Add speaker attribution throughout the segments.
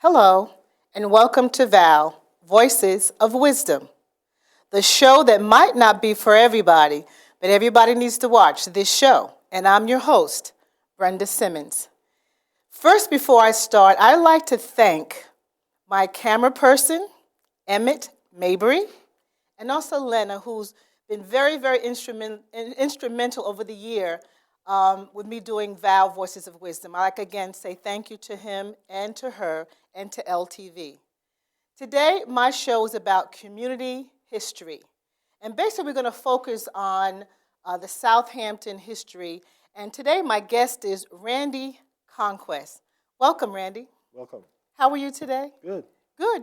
Speaker 1: Hello, and welcome to VOW, Voices of Wisdom, the show that might not be for everybody, but everybody needs to watch this show. And I'm your host, Brenda Simmons. First, before I start, I'd like to thank my camera person, Emmett Mabry, and also Lena, who's been very instrumental over the year with me doing VOW Voices of Wisdom. I like again say thank you to him and to her and to LTV. Today, my show is about community history. And basically, we're going to focus on the Southampton history. And today, my guest is Randy Conquest. Welcome, Randy.
Speaker 2: Welcome.
Speaker 1: How are you today?
Speaker 2: Good.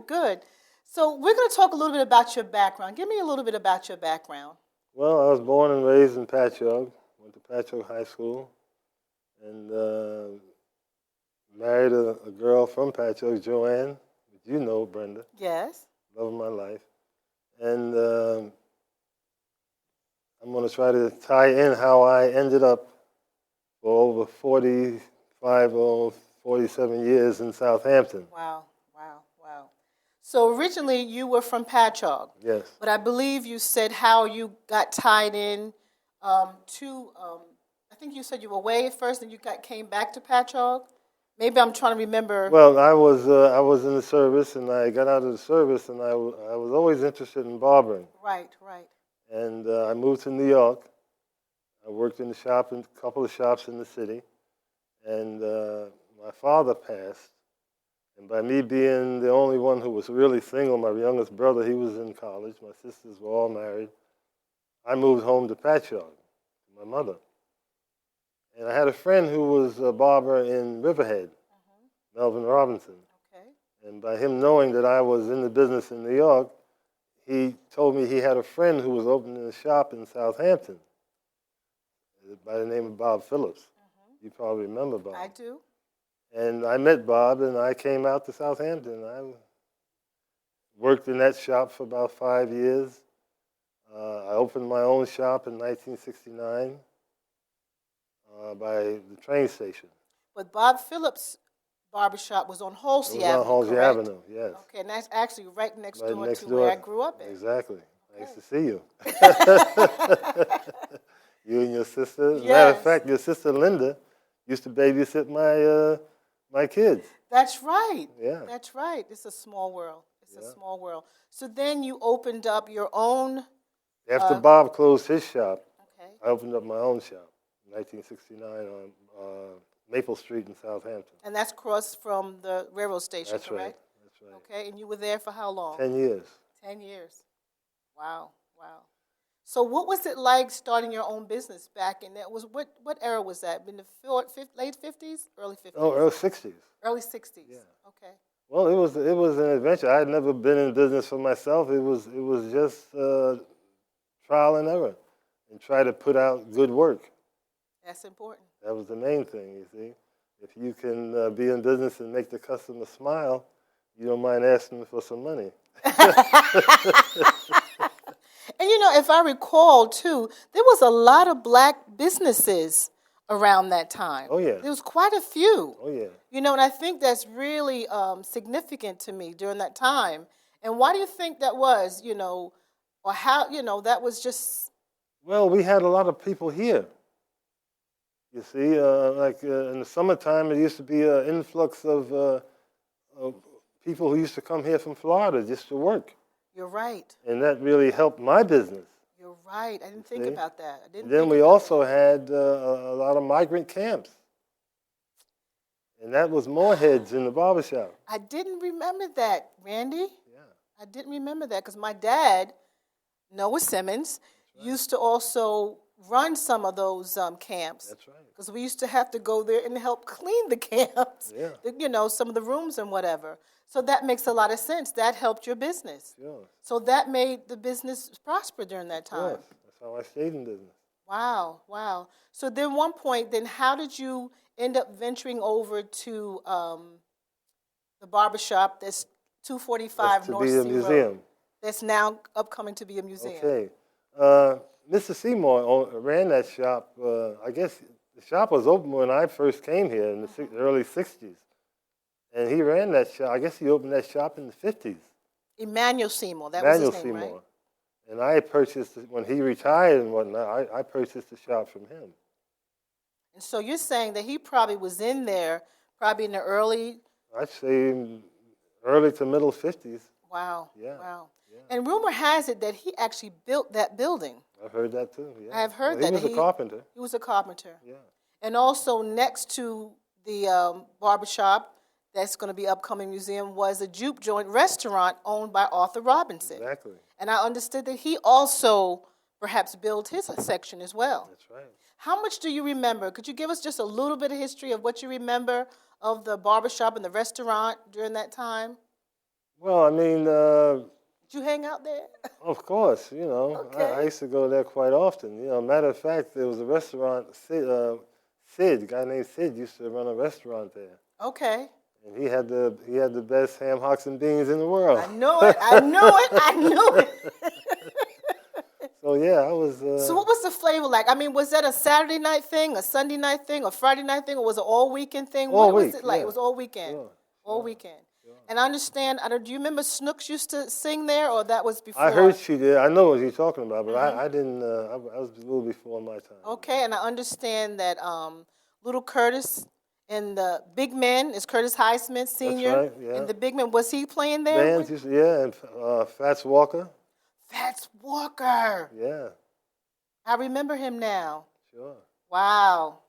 Speaker 1: Good. So we're going to talk a little bit about your background. Give me a little bit about your background.
Speaker 2: Well, I was born and raised in Patchogue. Went to Patchogue High School, and married a girl from Patchogue, Joanne. You know Brenda.
Speaker 1: Yes.
Speaker 2: Love of my life. And I'm going to try to tie in how I ended up for over 45 or 47 years in Southampton.
Speaker 1: Wow. So originally you were from Patchogue.
Speaker 2: Yes.
Speaker 1: But I believe you said how you got tied in to, I think you said you were away at first and you came back to Patchogue. Maybe I'm trying to remember.
Speaker 2: Well, I was in the service, and I got out of the service, and I was always interested in barbering.
Speaker 1: Right.
Speaker 2: And I moved to New York. I worked in a couple of shops in the city, and my father passed. And by me being the only one who was really single, my youngest brother, he was in college. My sisters were all married. I moved home to Patchogue, my mother. And I had a friend who was a barber in Riverhead, Melvin Robinson.
Speaker 1: Okay.
Speaker 2: And by him knowing that I was in the business in New York, he told me he had a friend who was opening a shop in Southampton by the name of Bob Phillips. You probably remember Bob.
Speaker 1: I do.
Speaker 2: And I met Bob, and I came out to Southampton. I worked in that shop for about 5 years. I opened my own shop in 1969 by the train station.
Speaker 1: But Bob Phillips' barbershop was on Halsey Avenue,
Speaker 2: on Halsey
Speaker 1: correct?
Speaker 2: Avenue, yes.
Speaker 1: Okay, and that's actually right next door to
Speaker 2: door.
Speaker 1: where I grew up at.
Speaker 2: Exactly.
Speaker 1: Okay.
Speaker 2: Nice to see you. You and your sister. As a
Speaker 1: Yes.
Speaker 2: matter of fact, your sister Linda used to babysit my kids.
Speaker 1: That's right.
Speaker 2: Yeah.
Speaker 1: That's right. It's a small world. It's a
Speaker 2: Yeah.
Speaker 1: small world. So then you opened up your own.
Speaker 2: After Bob closed his shop,
Speaker 1: Okay.
Speaker 2: I opened up my own shop in 1969 on Maple Street in Southampton.
Speaker 1: And that's across from the railroad station,
Speaker 2: That's
Speaker 1: correct?
Speaker 2: right. That's right.
Speaker 1: Okay, and you were there for how long?
Speaker 2: 10 years.
Speaker 1: 10 years. Wow. So what was it like starting your own business back in that? What era was that? In the late 50s, early 50s?
Speaker 2: Oh, early 60s.
Speaker 1: Early 60s.
Speaker 2: Yeah.
Speaker 1: Okay.
Speaker 2: Well, it was an adventure. I had never been in business for myself. It was just trial and error, and try to put out good work.
Speaker 1: That's important.
Speaker 2: That was the main thing, you see. If you can be in business and make the customer smile, you don't mind asking for some money.
Speaker 1: And if I recall too, there was a lot of black businesses around that time.
Speaker 2: Oh, yeah.
Speaker 1: There was quite a few.
Speaker 2: Oh, yeah.
Speaker 1: And I think that's really significant to me during that time. And why do you think that was, or how, that was just...
Speaker 2: Well, we had a lot of people here. You see, in the summertime, it used to be an influx of people who used to come here from Florida just to work.
Speaker 1: You're right.
Speaker 2: And that really helped my business.
Speaker 1: You're right. I didn't think about that.
Speaker 2: Then we also had a lot of migrant camps. And that was more heads in the barbershop.
Speaker 1: I didn't remember that, Randy.
Speaker 2: Yeah.
Speaker 1: I didn't remember that because my dad, Noah Simmons, used to also run some of those camps.
Speaker 2: That's right.
Speaker 1: Because we used to have to go there and help clean the camps,
Speaker 2: Yeah.
Speaker 1: Some of the rooms and whatever. So that makes a lot of sense. That helped your business.
Speaker 2: Sure.
Speaker 1: So that made the business prosper during that time.
Speaker 2: Yes. That's how I stayed in business.
Speaker 1: Wow. So then one point, then how did you end up venturing over to the barbershop that's 245 North Sea
Speaker 2: Road? To be a museum.
Speaker 1: That's now upcoming to be a museum.
Speaker 2: Okay. Mr. Seymour ran that shop. I guess the shop was open when I first came here in the early 60s. And he ran that shop. I guess he opened that shop in the 50s.
Speaker 1: Emmanuel Seymour, that
Speaker 2: Manuel
Speaker 1: was his name,
Speaker 2: Seymour.
Speaker 1: right?
Speaker 2: And I purchased it when he retired and whatnot. I purchased the shop from him.
Speaker 1: And so you're saying that he probably was in there, probably in the early.
Speaker 2: I'd say in early to middle 50s.
Speaker 1: Wow.
Speaker 2: Yeah.
Speaker 1: Wow.
Speaker 2: Yeah.
Speaker 1: And rumor has it that he actually built that building.
Speaker 2: I've heard that too. Yeah.
Speaker 1: I have heard
Speaker 2: He
Speaker 1: that.
Speaker 2: was a carpenter.
Speaker 1: He was a carpenter.
Speaker 2: Yeah.
Speaker 1: And also next to the barbershop that's going to be upcoming museum was a Jute Joint restaurant owned by Arthur Robinson.
Speaker 2: Exactly.
Speaker 1: And I understood that he also perhaps built his section as well.
Speaker 2: That's right.
Speaker 1: How much do you remember? Could you give us just a little bit of history of what you remember of the barbershop and the restaurant during that time?
Speaker 2: Well, I mean,
Speaker 1: Did you hang out there?
Speaker 2: of course, you know,
Speaker 1: Okay.
Speaker 2: I used to go there quite often. You know, matter of fact, there was a restaurant, Sid, a guy named Sid used to run a restaurant there.
Speaker 1: Okay.
Speaker 2: And he had the best ham, hocks, and beans in the world.
Speaker 1: I know it. I knew it. I knew it.
Speaker 2: So yeah, I was.
Speaker 1: So what was the flavor like? I mean, was that a Saturday night thing, a Sunday night thing, a Friday night thing, or was it all weekend thing?
Speaker 2: All
Speaker 1: What was
Speaker 2: week,
Speaker 1: it like?
Speaker 2: yeah.
Speaker 1: It was all weekend.
Speaker 2: Sure,
Speaker 1: All weekend. And I understand. Do you remember Snooks used to sing there, or that was before?
Speaker 2: I heard she did. I know what you're talking about, but I didn't. I was a little before my time.
Speaker 1: Okay, and I understand that Little Curtis and the Big Men is Curtis Highsmith Sr.
Speaker 2: right, yeah.
Speaker 1: And the Big Men, was he playing there?
Speaker 2: Bands, and Fats Walker.
Speaker 1: Fats Walker.
Speaker 2: Yeah,
Speaker 1: I remember him now.
Speaker 2: sure.
Speaker 1: Wow.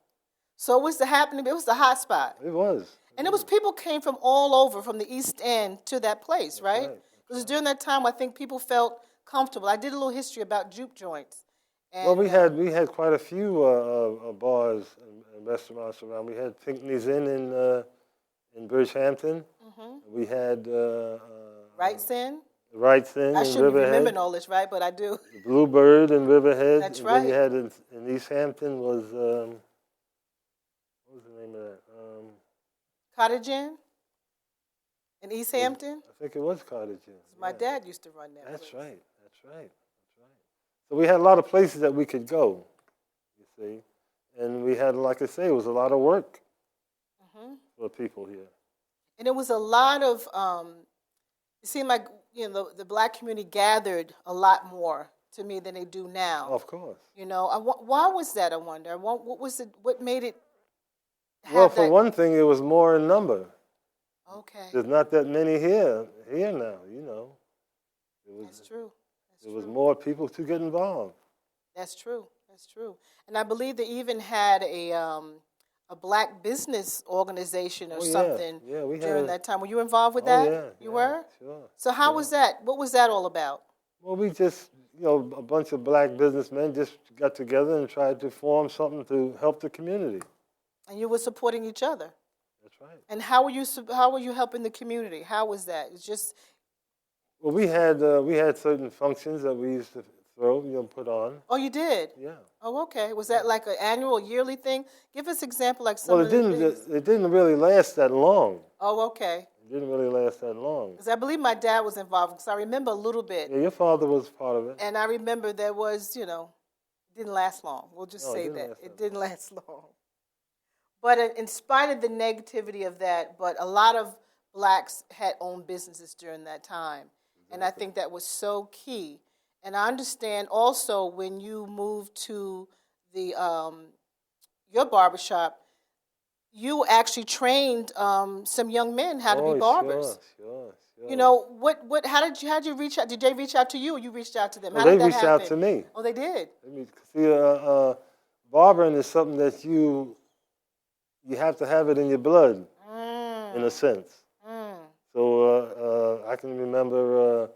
Speaker 1: So it was the happening. It was the hot spot.
Speaker 2: It was.
Speaker 1: And it was people came from all over, from the East End to that place, right?
Speaker 2: right.
Speaker 1: Because during that time, I think people felt comfortable. I did a little history about Jute Joints. And,
Speaker 2: Well, we had quite a few bars and restaurants around. We had Pinkney's Inn in Bridgehampton. We had
Speaker 1: Rights In.
Speaker 2: Wrights Inn
Speaker 1: I
Speaker 2: in
Speaker 1: shouldn't be
Speaker 2: Riverhead.
Speaker 1: remembering all this, right? But I do.
Speaker 2: The Bluebird in Riverhead.
Speaker 1: That's
Speaker 2: and then you
Speaker 1: right.
Speaker 2: had in East Hampton was what was the name of that?
Speaker 1: Cottage Inn in East Hampton.
Speaker 2: I think it was Cottage Inn.
Speaker 1: My
Speaker 2: Yeah.
Speaker 1: dad used to run that.
Speaker 2: That's
Speaker 1: place.
Speaker 2: right. That's right. That's right. So we had a lot of places that we could go, you see, and we had, like I say, it was a lot of work for people here.
Speaker 1: And it was a lot of. It seemed like the black community gathered a lot more to me than they do now.
Speaker 2: Of course.
Speaker 1: Why was that? I wonder. What was it? What made it?
Speaker 2: Well, for one thing, it was more in number.
Speaker 1: Okay.
Speaker 2: There's not that many here now, you know.
Speaker 1: That's true.
Speaker 2: There was more people to get involved.
Speaker 1: That's true. That's true. And I believe they even had a black business organization or something
Speaker 2: we
Speaker 1: during
Speaker 2: had
Speaker 1: that time. Were you involved with that?
Speaker 2: Yeah.
Speaker 1: You were?
Speaker 2: Sure.
Speaker 1: So how was that? What was that all about?
Speaker 2: Well, we just, a bunch of black businessmen just got together and tried to form something to help the community.
Speaker 1: And you were supporting each other.
Speaker 2: That's right.
Speaker 1: And how were you helping the community? How was that? It's just.
Speaker 2: Well, we had certain functions that we used to throw, put on.
Speaker 1: Oh, you did?
Speaker 2: Yeah.
Speaker 1: Oh, okay. Was that like an annual, yearly thing? Give us an example, like some
Speaker 2: Well,
Speaker 1: of the things.
Speaker 2: it didn't really last that long.
Speaker 1: Oh, okay.
Speaker 2: It didn't really last that long.
Speaker 1: Because I believe my dad was involved, because I remember a little bit.
Speaker 2: Yeah, your father was part of it.
Speaker 1: And I remember there was, didn't last long. We'll just say
Speaker 2: it didn't
Speaker 1: that.
Speaker 2: last
Speaker 1: It didn't last long. But in spite of the negativity of that, but a lot of blacks had owned businesses during that time. And I think that was so key. And I understand also when you moved to the your barbershop, you actually trained some young men how to be barbers.
Speaker 2: Sure.
Speaker 1: How did you reach out? Did they reach out to you, or you reached out to them?
Speaker 2: Well,
Speaker 1: How did
Speaker 2: they
Speaker 1: that
Speaker 2: reached
Speaker 1: happen?
Speaker 2: out to me.
Speaker 1: Oh, they did.
Speaker 2: See, barbering is something that you have to have it in your blood, in a sense. So I can remember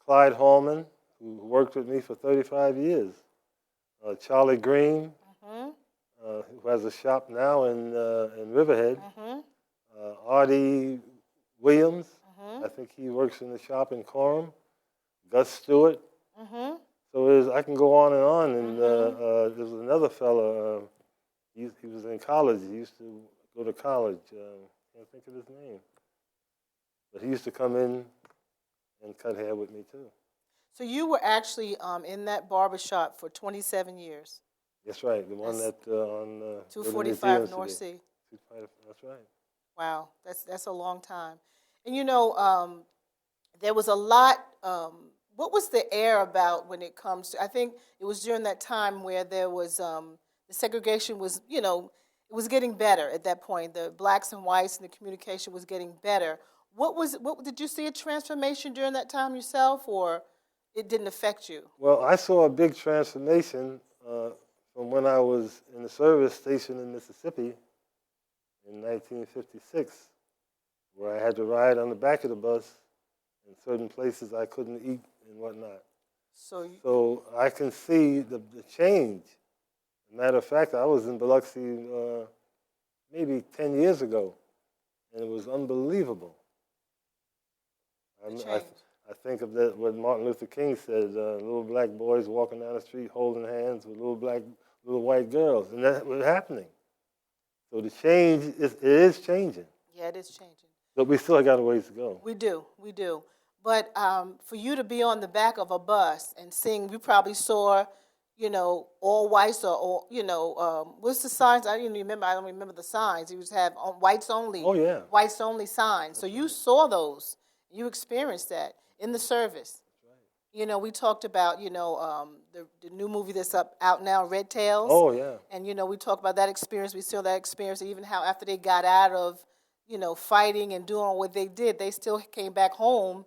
Speaker 2: Clyde Hallman, who worked with me for 35 years. Charlie Green, who has a shop now in Riverhead. Artie Williams, I think he works in the shop in Coram. Gus Stewart. So I can go on and on. And there was another fellow, he was in college. He used to go to college. Can't think of his name. But he used to come in and cut hair with me, too.
Speaker 1: So you were actually in that barbershop for 27 years.
Speaker 2: That's right, the one that on
Speaker 1: 245 North
Speaker 2: Sea.
Speaker 1: Sea.
Speaker 2: That's right.
Speaker 1: Wow, that's a long time. And there was a lot. What was the air about when it comes to? I think it was during that time where there was the segregation was, it was getting better at that point. The blacks and whites and the communication was getting better. What did you see a transformation during that time yourself, or it didn't affect you?
Speaker 2: Well, I saw a big transformation from when I was in the service station in Mississippi in 1956, where I had to ride on the back of the bus in certain places I couldn't eat and whatnot. So I can see the change. Matter of fact, I was in Biloxi maybe 10 years ago, and it was unbelievable. I think of that what Martin Luther King said: little black boys walking down the street holding hands with little white girls, and that was happening. So the change it is changing.
Speaker 1: Yeah, it is changing.
Speaker 2: But we still got a ways to go.
Speaker 1: We do. But for you to be on the back of a bus and sing, you probably saw, all whites or what's the signs? I don't remember the signs. You just have whites only.
Speaker 2: Oh yeah.
Speaker 1: Whites only signs. So you saw those. You experienced that in the service. That's right. We talked about, the new movie that's out now, Red Tails.
Speaker 2: Oh yeah.
Speaker 1: And we talked about that experience. We saw that experience, even how after they got out of, fighting and doing what they did, they still came back home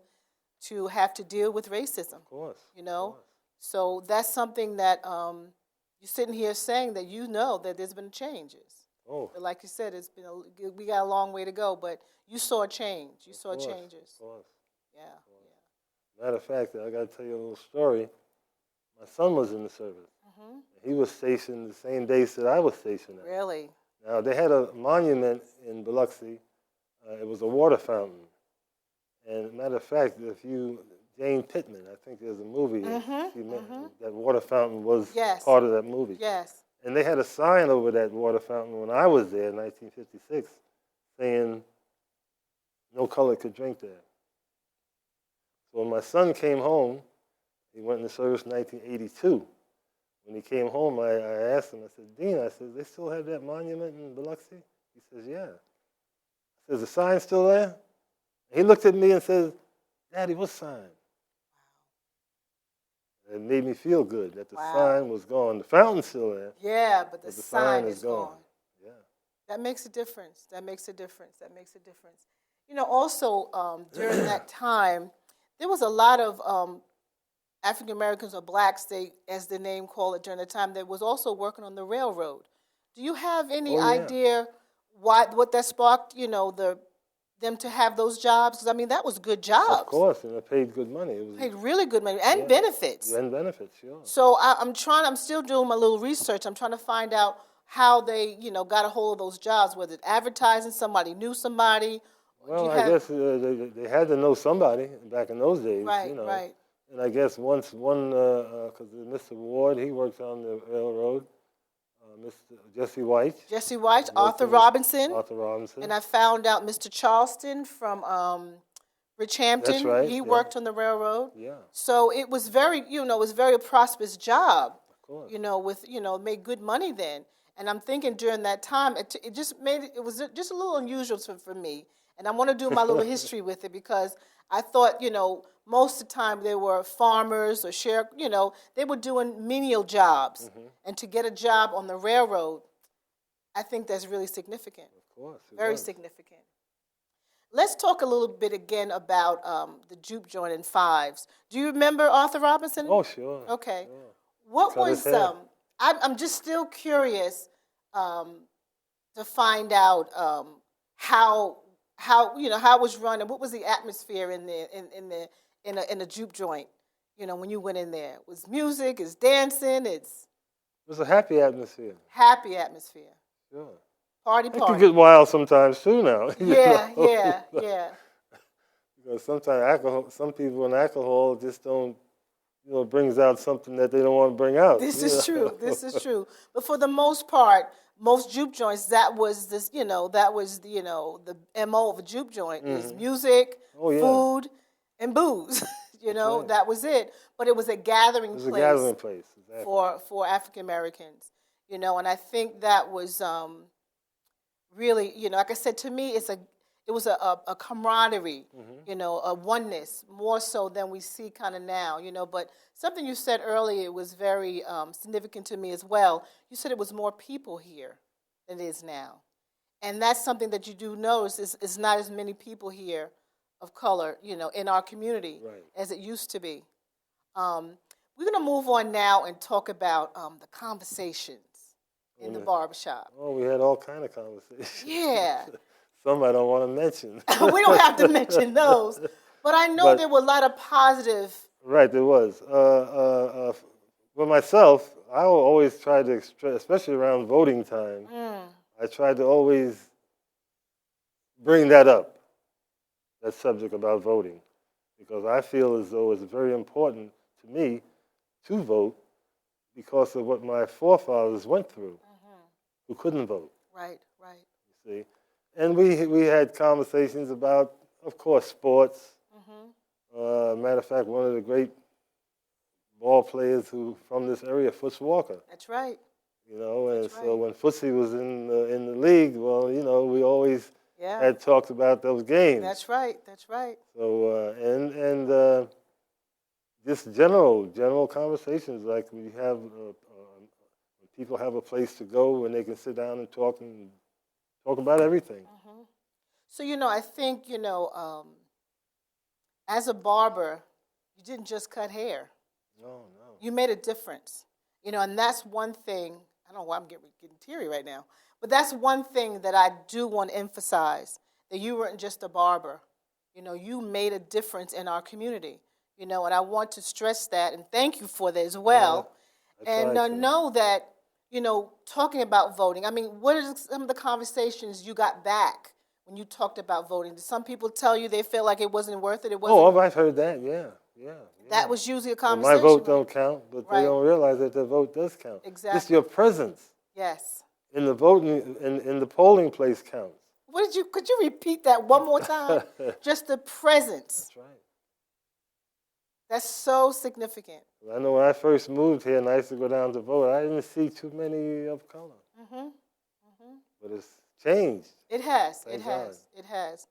Speaker 1: to have to deal with racism. Of
Speaker 2: course.
Speaker 1: Of course. So that's something that you're sitting here saying that that there's been changes.
Speaker 2: Oh.
Speaker 1: But like you said, we got a long way to go, but you saw a change. You saw changes.
Speaker 2: Of course.
Speaker 1: Yeah.
Speaker 2: Matter of fact, I got to tell you a little story. My son was in the service. Mm-hmm. He was stationed the same base that I was stationed at.
Speaker 1: Really?
Speaker 2: Now, they had a monument in Biloxi. It was a water fountain. And matter of fact, Jane Pittman, I think there's a movie that water fountain was part of that movie.
Speaker 1: Yes.
Speaker 2: And they had a sign over that water fountain when I was there in 1956 saying no color could drink there. So when my son came home, he went into service in 1982. When he came home, I asked him, I said, Dean, they still have that monument in Biloxi? He says, yeah. I said, is the sign still there? He looked at me and says, Daddy, what sign? It made me feel good that the sign was gone. The fountain's still there.
Speaker 1: Yeah, but the sign is gone.
Speaker 2: Yeah.
Speaker 1: That makes a difference. Also, during that time, there was a lot of African Americans or blacks, as the name called it during the time, that was also working on the railroad. Do you have any idea what that sparked, them to have those jobs? Because, that was good jobs.
Speaker 2: Of course, and it paid good money. It
Speaker 1: paid really good money and benefits.
Speaker 2: And benefits, sure.
Speaker 1: So I'm still doing my little research. I'm trying to find out how they, got a hold of those jobs. Was it advertising? Somebody knew somebody?
Speaker 2: Well, I guess they had to know somebody back in those days.
Speaker 1: Right, right.
Speaker 2: And I guess once because Mr. Ward, he worked on the railroad. Mr. Jesse White,
Speaker 1: Arthur Robinson.
Speaker 2: And
Speaker 1: I found out Mr. Charleston from Rich Hampton.
Speaker 2: That's right.
Speaker 1: He worked on the railroad.
Speaker 2: Yeah.
Speaker 1: So it was very a prosperous job.
Speaker 2: Of course.
Speaker 1: Made good money then. And I'm thinking during that time, it was just a little unusual for me. And I want to do my little history with it because I thought, most of the time they were farmers or they were doing menial jobs. Mm-hmm. And to get a job on the railroad, I think that's really significant.
Speaker 2: Of course.
Speaker 1: Very significant. Let's talk a little bit again about the Jute Joint and Fives. Do you remember Arthur Robinson?
Speaker 2: Oh, sure.
Speaker 1: Okay.
Speaker 2: Sure.
Speaker 1: What was I'm just still curious to find out how it was run and what was the atmosphere in a Jute Joint, when you went in there. It was music, it's dancing, it
Speaker 2: was a happy atmosphere.
Speaker 1: Happy atmosphere.
Speaker 2: Sure.
Speaker 1: Party.
Speaker 2: It can get wild sometimes too now.
Speaker 1: Yeah.
Speaker 2: Because sometimes some people in alcohol just don't, brings out something that they don't want to bring out.
Speaker 1: This is true. But for the most part, most Jute Joints, that was the MO of a Jute Joint is music, food, and booze.
Speaker 2: Right.
Speaker 1: That was it. But it was a gathering place.
Speaker 2: It was a gathering place. Exactly.
Speaker 1: For African Americans. And I think that was really, like I said, to me, it was a camaraderie, a oneness, more so than we see kind of now, But something you said earlier was very significant to me as well. You said it was more people here than it is now. And that's something that you do notice is not as many people here of color, in our community as it used to be. We're going to move on now and talk about the conversations in the barbershop.
Speaker 2: Oh, we had all kind of conversations.
Speaker 1: Yeah.
Speaker 2: Some I don't want to mention.
Speaker 1: We don't have to mention those. But I know there were a lot of positive.
Speaker 2: Right, there was. For myself, I always try to, especially around voting time, I tried to always bring that up, that subject about voting, because I feel as though it's very important to me to vote because of what my forefathers went through, who couldn't vote.
Speaker 1: Right.
Speaker 2: You see, and we had conversations about, of course, sports. Matter of fact, one of the great ball players from this area, Foots Walker.
Speaker 1: That's right.
Speaker 2: So when Footsie was in the league, well, we always had talked about those games.
Speaker 1: That's right.
Speaker 2: So and just general conversations, like we have when people have a place to go when they can sit down and talk about everything.
Speaker 1: So I think as a barber, you didn't just cut hair.
Speaker 2: No.
Speaker 1: You made a difference. And that's one thing. I don't know why I'm getting teary right now, but that's one thing that I do want to emphasize, that you weren't just a barber. You made a difference in our community. And I want to stress that and thank you for that as well. And know that, talking about voting, I mean, what are some of the conversations you got back when you talked about voting? Did some people tell you they felt like it wasn't worth it?
Speaker 2: Oh, I've heard that, yeah.
Speaker 1: That was usually a conversation.
Speaker 2: My vote don't count, but they don't realize that their vote does count.
Speaker 1: Exactly.
Speaker 2: Just your presence.
Speaker 1: Yes.
Speaker 2: In the voting, in the polling place counts.
Speaker 1: Could you repeat that one more time? Just the presence.
Speaker 2: That's right.
Speaker 1: That's so significant.
Speaker 2: I know when I first moved here and I used to go down to vote, I didn't see too many of color. But it's changed.
Speaker 1: It has. It has.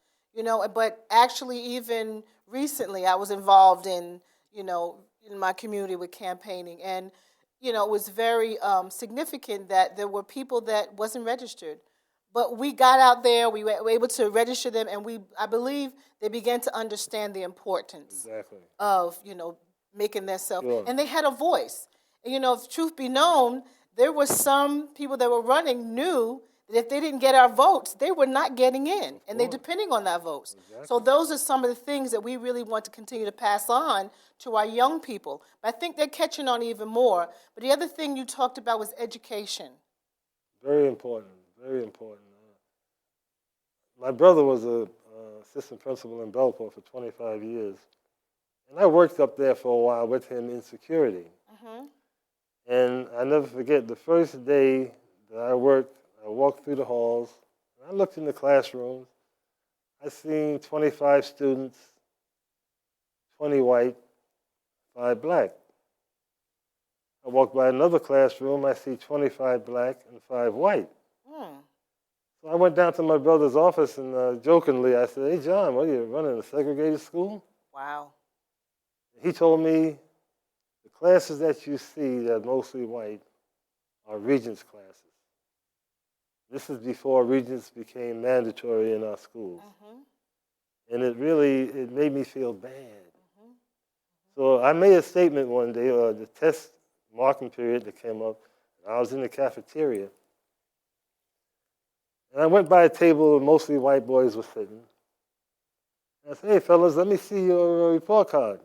Speaker 1: But actually even recently I was involved in my community with campaigning. And, it was very significant that there were people that wasn't registered. But we got out there, we were able to register them, and I believe they began to understand the importance of, making themselves. Sure. And they had a voice. And, if truth be known, there were some people that were running knew that if they didn't get our votes, they were not getting in, and they're depending on that votes. Exactly. So those are some of the things that we really want to continue to pass on to our young people. But I think they're catching on even more. But the other thing you talked about was education.
Speaker 2: Very important. My brother was a assistant principal in Belport for 25 years, and I worked up there for a while with him in security. And I never forget the first day that I walked through the halls, and I looked in the classrooms. I seen 25 students, 20 white, 5 black. I walked by another classroom, I see 25 black and 5 white. So I went down to my brother's office and jokingly I said, "Hey, John, what are you running, a segregated school?"
Speaker 1: Wow.
Speaker 2: He told me, "The classes that you see that are mostly white are Regents classes. This is before Regents became mandatory in our schools." And it made me feel bad. So I made a statement one day, the test marking period that came up, and I was in the cafeteria. And I went by a table where mostly white boys were sitting. And I said, "Hey, fellas, let me see your report card."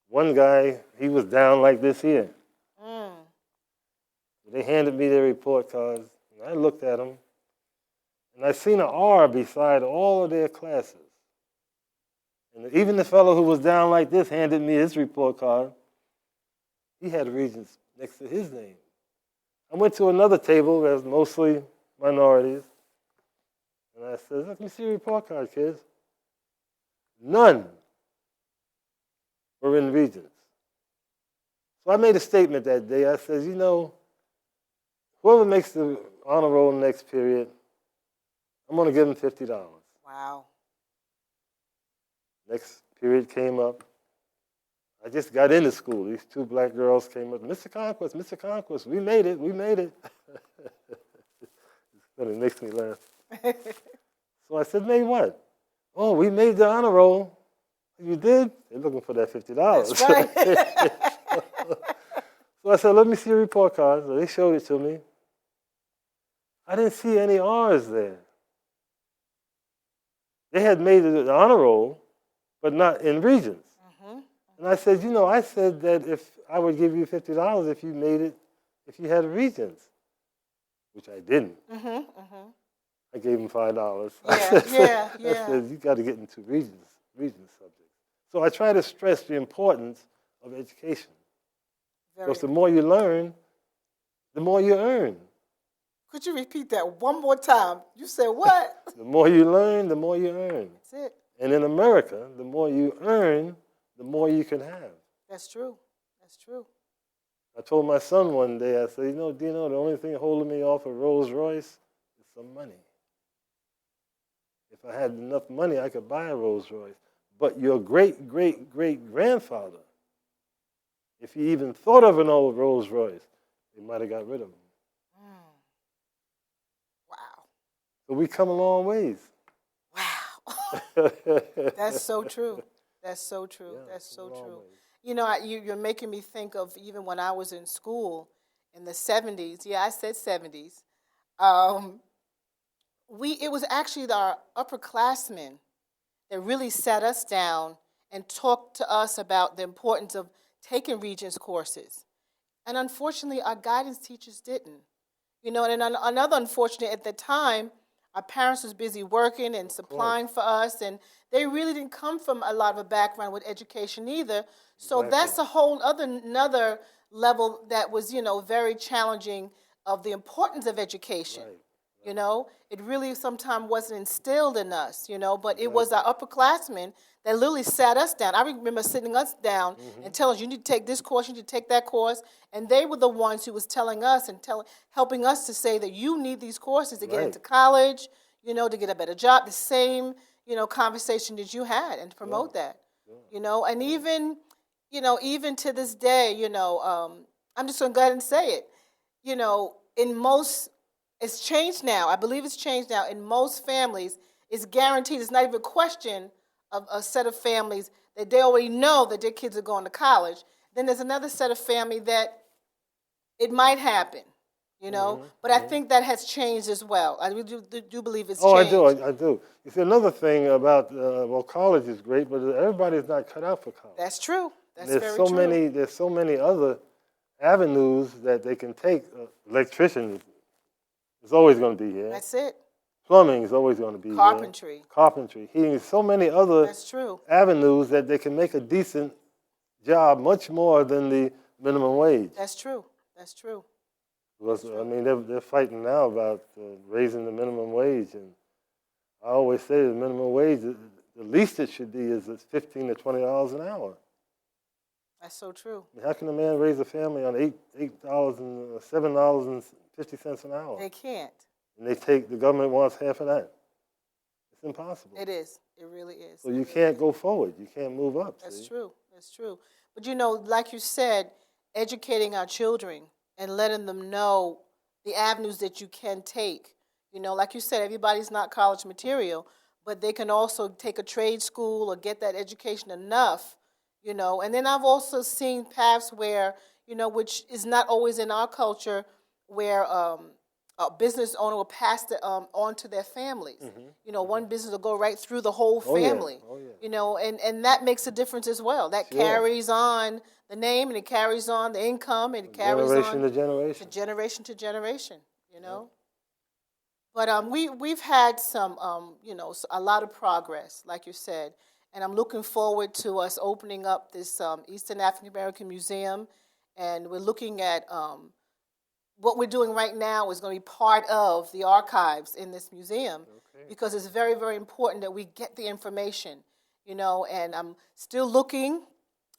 Speaker 2: One guy, he was down like this here. They handed me their report cards, and I looked at them, and I seen an R beside all of their classes. And even the fellow who was down like this handed me his report card. He had Regents next to his name. I went to another table that was mostly minorities, and I said, "Let me see your report card, kids." None were in Regents. So I made a statement that day. I said, "Whoever makes the honor roll next period, I'm going to give them $50.
Speaker 1: Wow.
Speaker 2: Next period came up. I just got into school. These two black girls came up. Mr. Conquest, we made it. It makes me laugh. So I said, made what? Oh, we made the honor roll. You did? They're looking for that $50.
Speaker 1: That's right.
Speaker 2: So I said, let me see your report card. So they showed it to me. I didn't see any R's there. They had made the honor roll, but not in regions.
Speaker 1: Mm-hmm.
Speaker 2: And I said, I said that if I would give you $50 if you made it, if you had regions, which I didn't.
Speaker 1: Mm-hmm. Mm-hmm.
Speaker 2: I gave him $5.
Speaker 1: Yeah.
Speaker 2: I said, you got to get into region subjects. So I try to stress the importance of education. Because the more you learn, the more you earn.
Speaker 1: Could you repeat that one more time? You said what?
Speaker 2: The more you learn, the more you earn.
Speaker 1: That's it.
Speaker 2: And in America, the more you earn, the more you can have.
Speaker 1: That's true. That's true.
Speaker 2: I told my son one day, I said, Dino, the only thing holding me off a Rolls Royce is some money. If I had enough money, I could buy a Rolls Royce. But your great-great-great-grandfather, if he even thought of an old Rolls Royce, they might have got rid of him.
Speaker 1: Wow.
Speaker 2: So we come a long ways.
Speaker 1: Wow. That's so true. That's so true.
Speaker 2: Yeah,
Speaker 1: That's so true.
Speaker 2: Ways.
Speaker 1: You're making me think of even when I was in school in the 70s. Yeah, I said 70s. It was actually our upperclassmen that really sat us down and talked to us about the importance of taking Regents courses. And unfortunately, our guidance teachers didn't. And another unfortunate, at the time, our parents was busy working and supplying for us, and they really didn't come from a lot of a background with education either. So that's a whole another level that was, very challenging of the importance of education. Right. It really sometimes wasn't instilled in us, but it was our upperclassmen that literally sat us down. I remember sitting us down and telling us, you need to take this course, you need to take that course. And they were the ones who was telling us and helping us to say that you need these courses to get into college, to get a better job, the same, conversation that you had and to promote that, and even to this day, I'm just going to go ahead and say it, in most, it's changed now. I believe it's changed now. In most families, it's guaranteed. It's not even a question of a set of families that they already know that their kids are going to college. Then there's another set of family that it might happen, But I think that has changed as well. I do believe it's changed.
Speaker 2: I do. You see, another thing about, college is great, but everybody's not cut out for college.
Speaker 1: That's true. That's
Speaker 2: there's
Speaker 1: very true.
Speaker 2: There's so many other avenues that they can take. Electrician is always going to be here.
Speaker 1: That's it.
Speaker 2: Plumbing is always going to be
Speaker 1: Carpentry.
Speaker 2: here. Carpentry. Heating. So many other
Speaker 1: That's true.
Speaker 2: avenues that they can make a decent job much more than the minimum wage.
Speaker 1: That's true. That's true.
Speaker 2: Because, they're fighting now about raising the minimum wage. And I always say the minimum wage, the least it should be is $15 to $20 an hour.
Speaker 1: That's so true.
Speaker 2: How can a man raise a family on $8 and $7.50 an hour?
Speaker 1: They can't.
Speaker 2: And the government wants half of that. It's impossible.
Speaker 1: It is. It really is.
Speaker 2: So you can't go forward. You can't move up.
Speaker 1: That's true. That's true. But like you said, educating our children and letting them know the avenues that you can take. Like you said, everybody's not college material, but they can also take a trade school or get that education enough, And then I've also seen paths where, which is not always in our culture, where a business owner will pass it on to their families. One business will go right through the whole family. Oh, yeah. And that makes a difference as well. That carries on the name, and it carries on the income, and it carries
Speaker 2: generation
Speaker 1: on
Speaker 2: to generation.
Speaker 1: Generation to generation. But we've had some, a lot of progress, like you said, and I'm looking forward to us opening up this Eastern African American Museum, and we're looking at what we're doing right now is going to be part of the archives in this museum, because it's very, very important that we get the information, and I'm still looking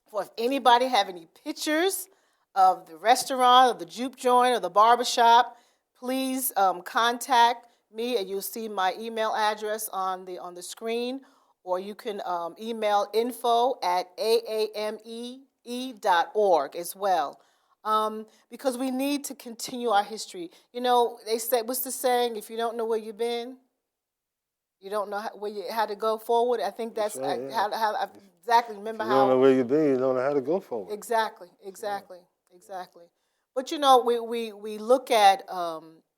Speaker 1: for if anybody have any pictures of the restaurant or the Jute Joint or the barbershop, please contact me, and you'll see my email address on the screen, or you can email info@aamee.org as well. Because we need to continue our history. You know, they say, what's the saying? If you don't know where you've been, you don't know how to go forward. I think that's
Speaker 2: right, yeah.
Speaker 1: how I exactly remember
Speaker 2: If you don't know
Speaker 1: how.
Speaker 2: where you've been, you don't know how to go forward.
Speaker 1: Exactly. But you know, we look at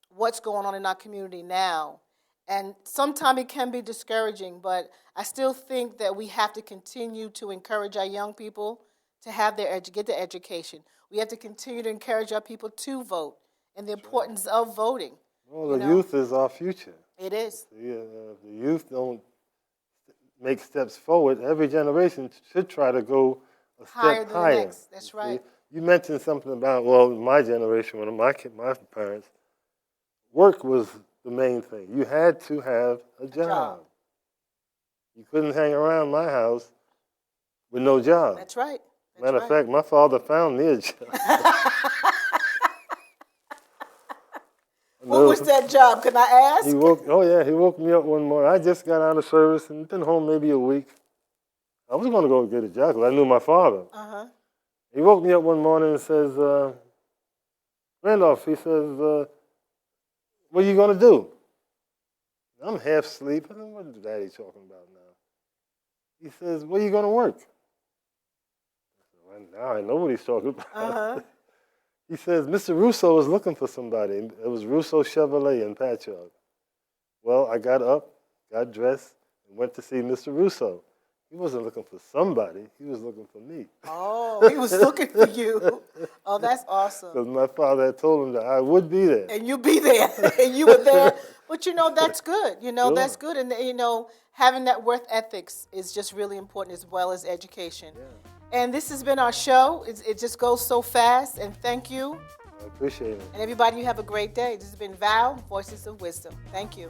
Speaker 1: what's going on in our community now, and sometimes it can be discouraging. But I still think that we have to continue to encourage our young people to have get their education. We have to continue to encourage our people to vote and the importance of voting.
Speaker 2: Well, the youth is our future.
Speaker 1: It is.
Speaker 2: If the youth don't make steps forward, every generation should try to go a step
Speaker 1: Higher than the next. That's
Speaker 2: See?
Speaker 1: right.
Speaker 2: You mentioned something about, well, my generation, one of my parents, work was the main thing. You had to have a job. You couldn't hang around my house with no job.
Speaker 1: That's right.
Speaker 2: Matter of fact, my father found me a job.
Speaker 1: What was that job? Can I ask?
Speaker 2: He woke me up one morning. I just got out of service and been home maybe a week. I was going to go get a job because I knew my father. He woke me up one morning and says, Randolph, he says, what are you going to do? I'm half asleep. I don't know what Daddy talking about now. He says, where are you going to work? I said, well, now I know what he's talking about. He says, Mr. Russo is looking for somebody. It was Russo Chevrolet in Patchogue. Well, I got up, got dressed, and went to see Mr. Russo. He wasn't looking for somebody. He was looking for me.
Speaker 1: Oh, he was looking for you. Oh, that's awesome.
Speaker 2: Because my father had told him that I would be there.
Speaker 1: And you'd be there. And you were there. But, you know, that's good. You know,
Speaker 2: Sure.
Speaker 1: That's good. And, you know, having that work ethics is just really important as well as education.
Speaker 2: Yeah.
Speaker 1: And this has been our show. It just goes so fast. And thank you.
Speaker 2: I appreciate it.
Speaker 1: And everybody, you have a great day. This has been VOW, Voices of Wisdom. Thank you.